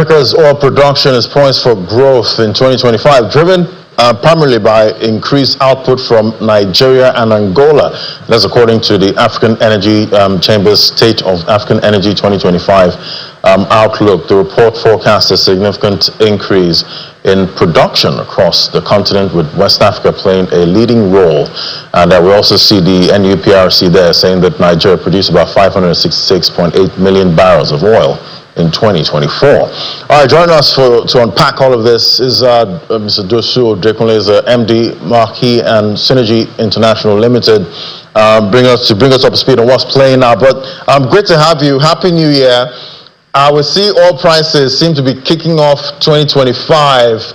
Africa's oil production is poised for growth in 2025, driven primarily by increased output from Nigeria and Angola. That's according to the African Energy Chamber's State of African Energy 2025 outlook. The report forecasts a significant increase in production across the continent, with West Africa playing a leading role. And we also see the NUPRC there saying that Nigeria produced about 566.8 million barrels of oil in 2024. All right, joining us to unpack all of this is Mr. Dosu Odekunle, is MD, Marquee and Synergy International Limited. Bring us up to speed on what's playing now. But great to have you. Happy New Year. We see oil prices seem to be kicking off 2025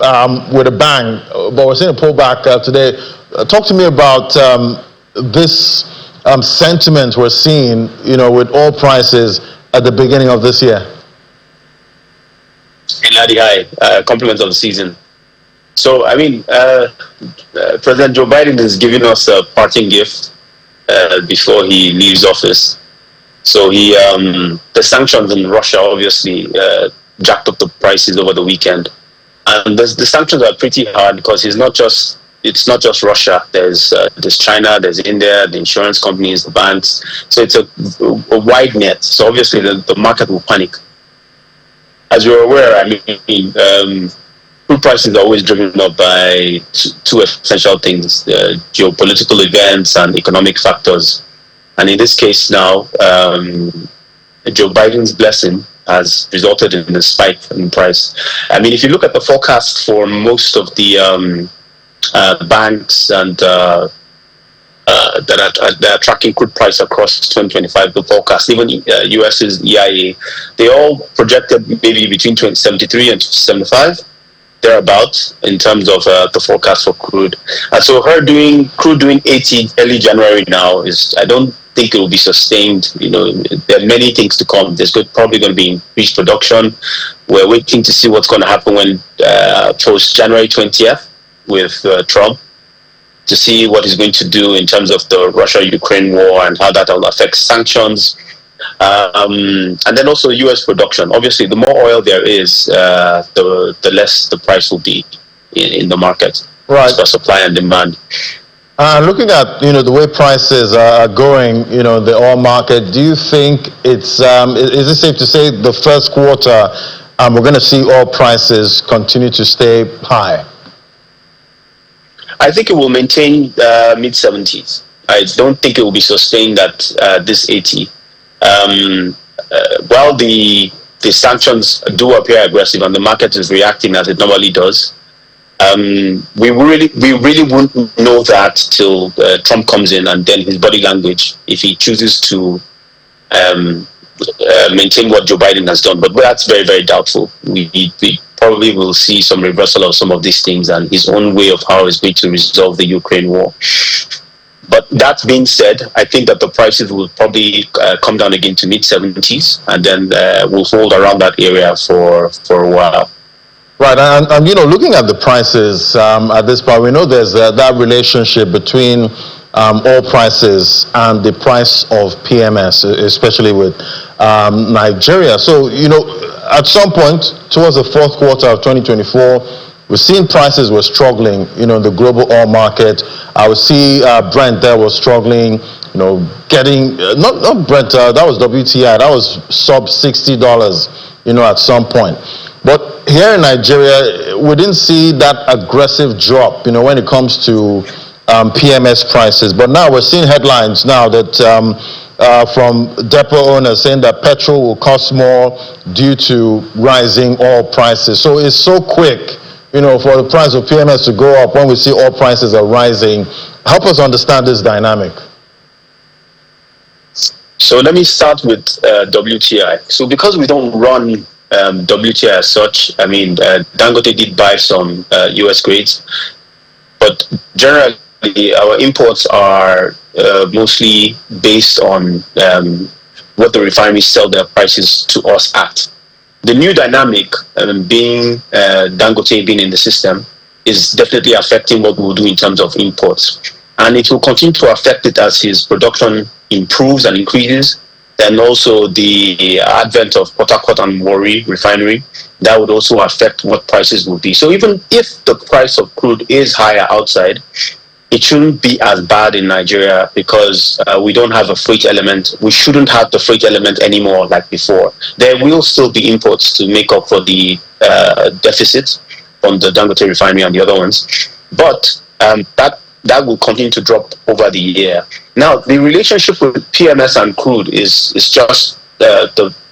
with a bang, but we're seeing a pullback today. Talk to me about this sentiment we're seeing, with oil prices at the beginning of this year. Hi, compliments of the season. So, President Joe Biden is giving us a parting gift before he leaves office. So the sanctions in Russia obviously jacked up the prices over the weekend, and the sanctions are pretty hard because it's not just Russia. There's China, there's India, the insurance companies, the banks. So it's a wide net. So obviously the market will panic. As you're aware, crude prices are always driven up by two essential things: geopolitical events and economic factors. And in this case now, Joe Biden's blessing has resulted in a spike in price. If you look at the forecast for most of the banks and that are tracking crude price across 2025, the forecast, even US's EIA, they all projected maybe between 73 and 75, thereabouts, in terms of the forecast for crude. And so crude doing 80 early January now I don't think it will be sustained. There are many things to come. There's probably going to be increased production. We're waiting to see what's going to happen when post January 20th with Trump, to see what he's going to do in terms of the Russia-Ukraine war and how that will affect sanctions. And then also U.S. production. Obviously, the more oil there is, the less the price will be in the market. Right. So supply and demand. Looking at the way prices are going, the oil market, do you think is it safe to say the first quarter we're going to see oil prices continue to stay high? I think it will maintain mid-70s. I don't think it will be sustained at this 80. While the sanctions do appear aggressive and the market is reacting as it normally does, we really won't know that till Trump comes in, and then his body language, if he chooses to maintain what Joe Biden has done. But that's very, very doubtful. We probably will see some reversal of some of these things and his own way of how he's going to resolve the Ukraine war. But that being said, I think that the prices will probably come down again to mid-70s, and then will hold around that area for a while. Right, and looking at the prices at this point, we know there's that relationship between oil prices and the price of PMS, especially with Nigeria. So, at some point towards the fourth quarter of 2024, we've seen prices were struggling, the global oil market. I would see Brent there was struggling, getting, not Brent, that was WTI, that was sub $60, at some point. But here in Nigeria, we didn't see that aggressive drop, when it comes to PMS prices. But now we're seeing headlines now that from depot owners saying that petrol will cost more due to rising oil prices. So it's so quick, for the price of PMS to go up when we see oil prices are rising. Help us understand this dynamic. So let me start with WTI. So because we don't run WTI as such, Dangote did buy some US grades, but generally our imports are mostly based on what the refineries sell their prices to us at. The new dynamic, being Dangote being in the system, is definitely affecting what we'll do in terms of imports, and it will continue to affect it as his production improves and increases. Then also the advent of Port Harcourt and Warri Refinery that would also affect what prices will be. So even if the price of crude is higher outside, it shouldn't be as bad in Nigeria because we don't have a freight element. We shouldn't have the freight element anymore like before. There will still be imports to make up for the deficit from the Dangote Refinery and the other ones, but that will continue to drop over the year. Now, the relationship with PMS and crude is just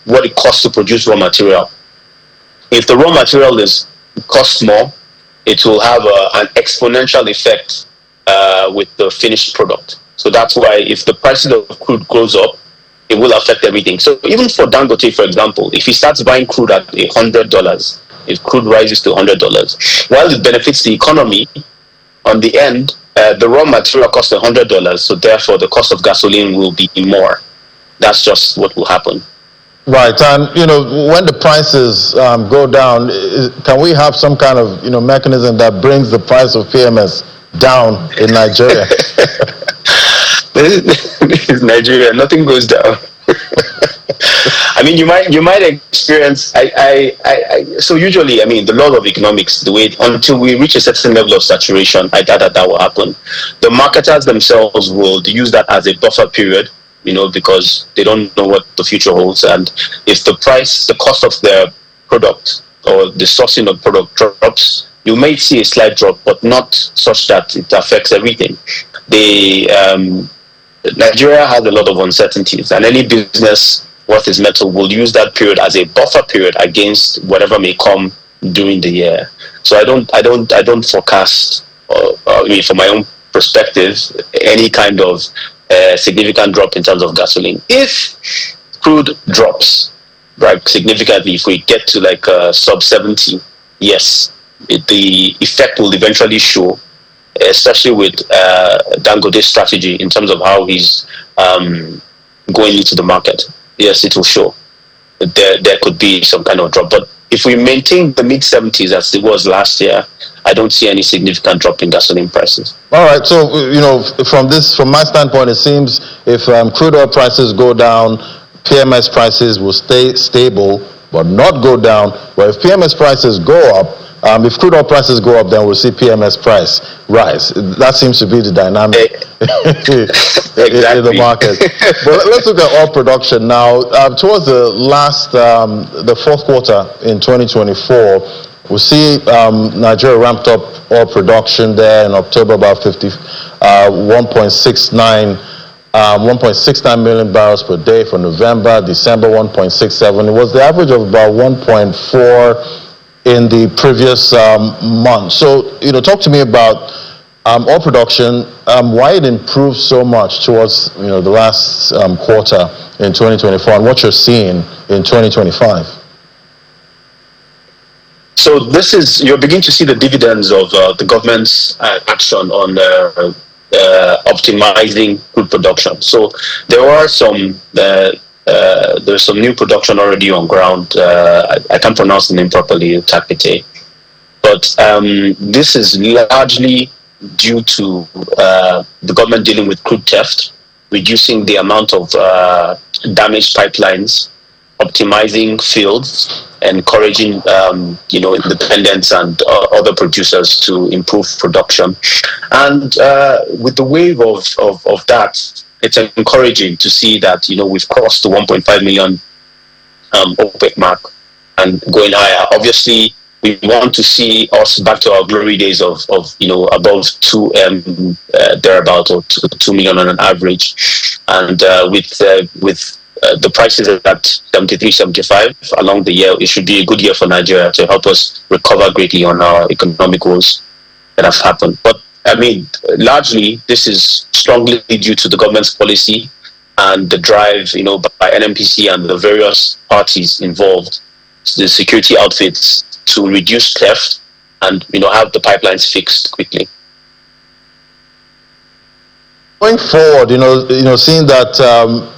what it costs to produce raw material. If the raw material costs more, it will have an exponential effect with the finished product. So that's why if the prices of crude goes up, it will affect everything. So even for Dangote, for example, if he starts buying crude at $100, if crude rises to $100, while it benefits the economy, on the end, the raw material costs $100, so therefore the cost of gasoline will be more. That's just what will happen. Right, and when the prices go down, can we have some kind of mechanism that brings the price of PMS down in Nigeria? This is Nigeria. Nothing goes down. I mean, you might experience. So usually, the law of economics, the way until we reach a certain level of saturation, I doubt that will happen. The marketers themselves will use that as a buffer period, because they don't know what the future holds, and if the cost of their product or the sourcing of product drops, you may see a slight drop, but not such that it affects everything. Nigeria has a lot of uncertainties, and any business worth its metal will use that period as a buffer period against whatever may come during the year. So I don't forecast, from my own perspective, any kind of significant drop in terms of gasoline. If crude drops, right, significantly, if we get to like sub 70, yes, the effect will eventually show, especially with Dangote's strategy in terms of how he's going into the market. Yes, it will show. There could be some kind of drop. But if we maintain the mid-70s as it was last year, I don't see any significant drop in gasoline prices. All right. So, from my standpoint, it seems if crude oil prices go down, PMS prices will stay stable, but not go down. But if PMS prices go up, if crude oil prices go up, then we'll see PMS price rise. That seems to be the dynamic in the market. But let's look at oil production now. Towards the fourth quarter in 2024, we see Nigeria ramped up oil production there in October about 1.69 million barrels per day for November. December 1.67. It was the average of about 1.4 in the previous month. So, talk to me about oil production, why it improved so much towards the last quarter in 2024, and what you're seeing in 2025. So you're beginning to see the dividends of the government's action on optimizing crude production. So there's some new production already on ground. I can't pronounce the name properly, Takpite. But this is largely due to the government dealing with crude theft, reducing the amount of damaged pipelines, optimizing fields, encouraging independents and other producers to improve production. And with the wave of that, it's encouraging to see that we've crossed the 1.5 million OPEC mark and going higher. Obviously, we want to see us back to our glory days of above 2 thereabout, or 2 million on an average. And with the prices at 73, 75 along the year, it should be a good year for Nigeria to help us recover greatly on our economic woes that have happened. But largely, this is strongly due to the government's policy and the drive, by NNPC and the various parties involved, the security outfits, to reduce theft and, have the pipelines fixed quickly. Going forward, seeing that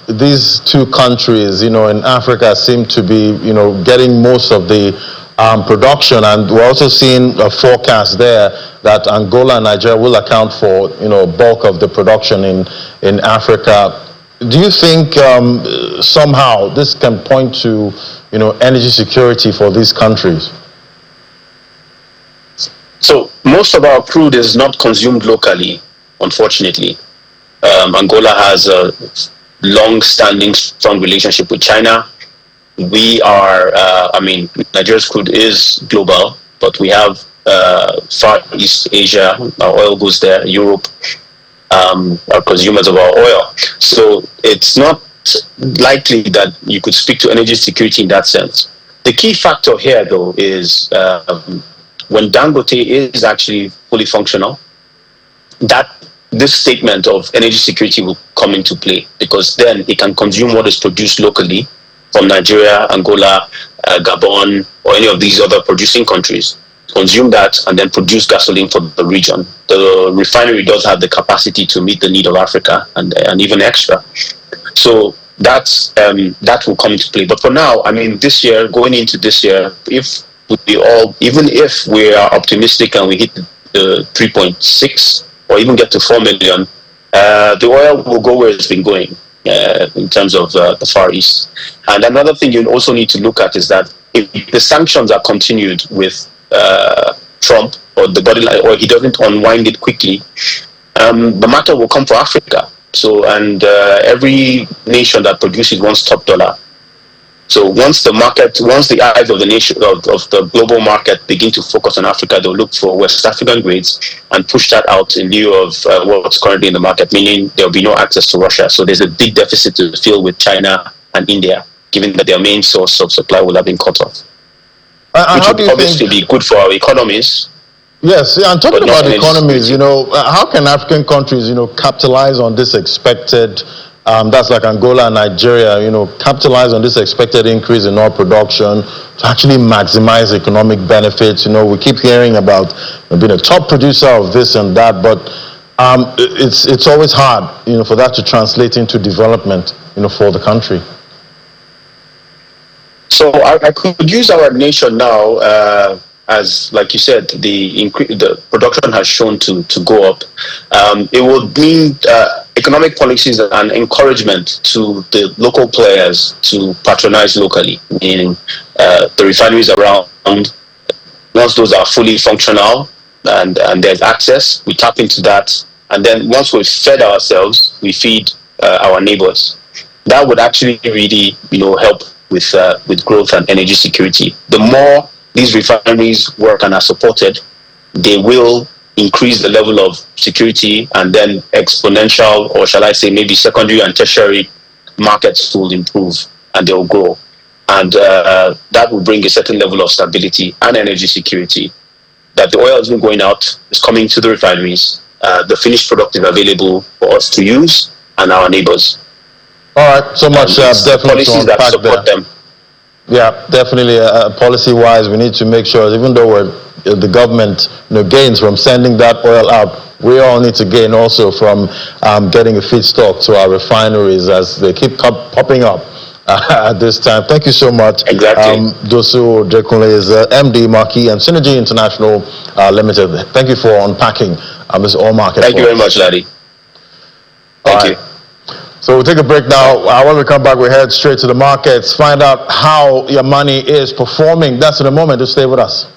these two countries, in Africa seem to be, getting most of the production, and we're also seeing a forecast there that Angola and Nigeria will account for, bulk of the production in Africa. Do you think somehow this can point to energy security for these countries? So most of our crude is not consumed locally, unfortunately. Angola has a long-standing, strong relationship with China. We are, Nigeria's crude is global, but we have Far East Asia. Our oil goes there. Europe are consumers of our oil. So it's not likely that you could speak to energy security in that sense. The key factor here, though, is when Dangote is actually fully functional, that this statement of energy security will come into play, because then it can consume what is produced locally from Nigeria, Angola, Gabon, or any of these other producing countries. Consume that and then produce gasoline for the region. The refinery does have the capacity to meet the need of Africa and even extra. So that will come into play. But for now, this year, going into this year, even if we are optimistic and we hit the 3.6 or even get to 4 million, the oil will go where it's been going in terms of the Far East. And another thing you also need to look at is that if the sanctions are continued with Trump, or the body line, or he doesn't unwind it quickly, the matter will come for Africa. So, and every nation that produces wants top dollar. So once the eyes of the nation of the global market begin to focus on Africa, they'll look for West African grades and push that out in lieu of what's currently in the market, meaning there'll be no access to Russia. So there's a big deficit to fill with China and India, given that their main source of supply will have been cut off. Which would obviously be good for our economies. Yes, yeah, and talking about economies, how can African countries, capitalize on this expected, that's like Angola and Nigeria, capitalize on this expected increase in oil production to actually maximize economic benefits? We keep hearing about being a top producer of this and that, but it's always hard, for that to translate into development, for the country. So I could use our nation now as, like you said, the production has shown to go up. It will mean economic policies and encouragement to the local players to patronize locally, meaning the refineries around. Once those are fully functional and there's access, we tap into that, and then once we've fed ourselves, we feed our neighbors. That would actually really, help with growth and energy security. The more these refineries work and are supported, they will increase the level of security, and then exponential, or shall I say maybe secondary and tertiary markets will improve and they will grow. And that will bring a certain level of stability and energy security, that the oil isn't going out, it's coming to the refineries, the finished product is available for us to use and our neighbors. All right, so much definitely policies that support them. Yeah, definitely. Policy-wise, we need to make sure, even though the government gains from sending that oil out, we all need to gain also from getting a feedstock to our refineries as they keep popping up at this time. Thank you so much. Exactly. Dosu Odekunle is MD, Marquis and Synergy International Limited. Thank you for unpacking this oil market. Thank you very much, Laddie. Thank you. So we'll take a break now. When we come back, we head straight to the markets, find out how your money is performing. That's in a moment. Just stay with us.